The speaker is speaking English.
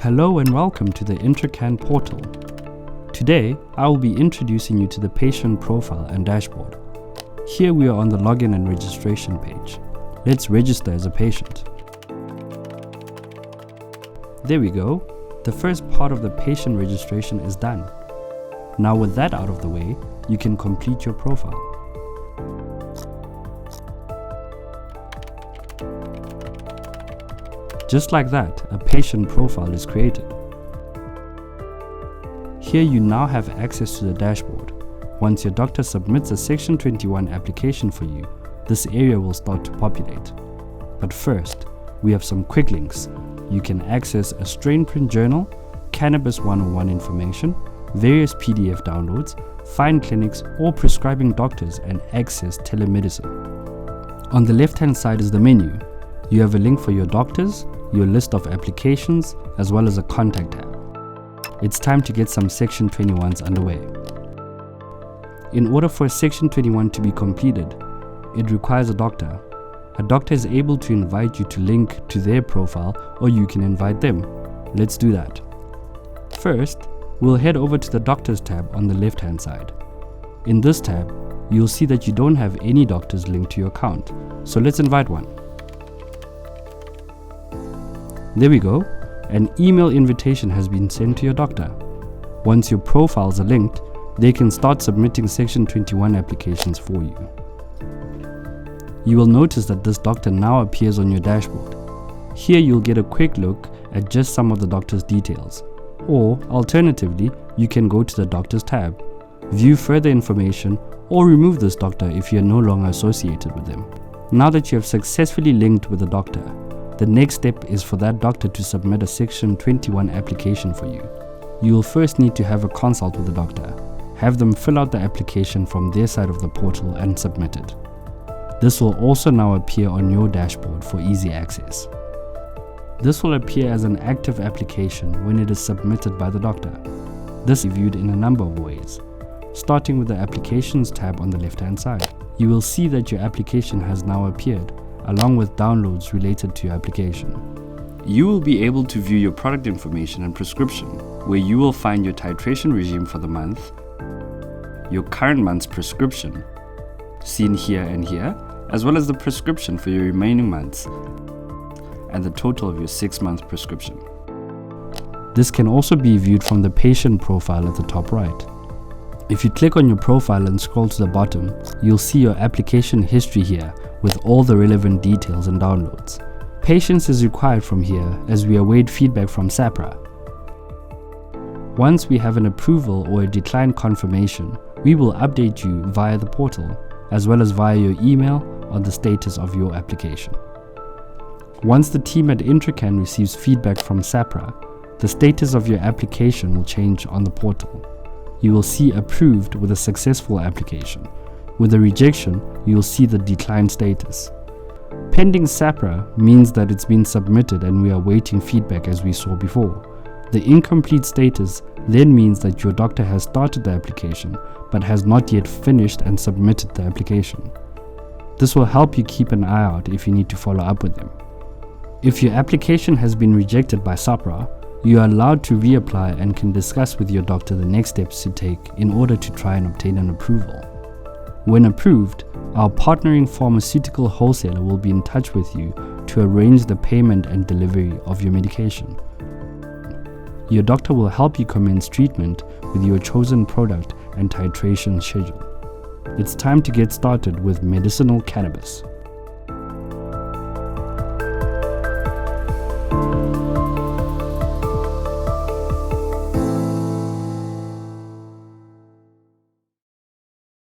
Hello and welcome to the IntroCann Portal. Today, I will be introducing you to the patient profile and dashboard. Here we are on the login and registration page. Let's register as a patient. There we go. The first part of the patient registration is done. Now with that out of the way, you can complete your profile. Just like that, a patient profile is created. Here you now have access to the dashboard. Once your doctor submits a Section 21 application for you, this area will start to populate. But first, we have some quick links. You can access a strain print journal, Cannabis 101 information, various PDF downloads, find clinics or prescribing doctors, and access telemedicine. On the left-hand side is the menu. You have a link for your doctors, your list of applications, as well as a contact tab. It's time to get some Section 21s underway. In order for a Section 21 to be completed, it requires a doctor. A doctor is able to invite you to link to their profile, or you can invite them. Let's do that. First, we'll head over to the Doctors tab on the left-hand side. In this tab, you'll see that you don't have any doctors linked to your account, so let's invite one. There we go. An email invitation has been sent to your doctor. Once your profiles are linked, they can start submitting Section 21 applications for you. You will notice that this doctor now appears on your dashboard. Here you'll get a quick look at just some of the doctor's details. Or, alternatively, you can go to the Doctors tab, view further information, or remove this doctor if you're no longer associated with them. Now that you have successfully linked with the doctor, the next step is for that doctor to submit a Section 21 application for you. You will first need to have a consult with the doctor, have them fill out the application from their side of the portal and submit it. This will also now appear on your dashboard for easy access. This will appear as an active application when it is submitted by the doctor. This is viewed in a number of ways. Starting with the Applications tab on the left-hand side, you will see that your application has now appeared, along with downloads related to your application. You will be able to view your product information and prescription, where you will find your titration regime for the month, your current month's prescription, seen here and here, as well as the prescription for your remaining months, and the total of your 6-month prescription. This can also be viewed from the patient profile at the top right. If you click on your profile and scroll to the bottom, you'll see your application history here with all the relevant details and downloads. Patience is required from here as we await feedback from SAPRA. Once we have an approval or a decline confirmation, we will update you via the portal, as well as via your email on the status of your application. Once the team at IntroCann receives feedback from SAPRA, the status of your application will change on the portal. You will see approved with a successful application. With a rejection, you will see the decline status. Pending SAPRA means that it's been submitted and we are waiting feedback as we saw before. The incomplete status then means that your doctor has started the application but has not yet finished and submitted the application. This will help you keep an eye out if you need to follow up with them. If your application has been rejected by SAPRA, you are allowed to reapply and can discuss with your doctor the next steps to take in order to try and obtain an approval. When approved, our partnering pharmaceutical wholesaler will be in touch with you to arrange the payment and delivery of your medication. Your doctor will help you commence treatment with your chosen product and titration schedule. It's time to get started with medicinal cannabis.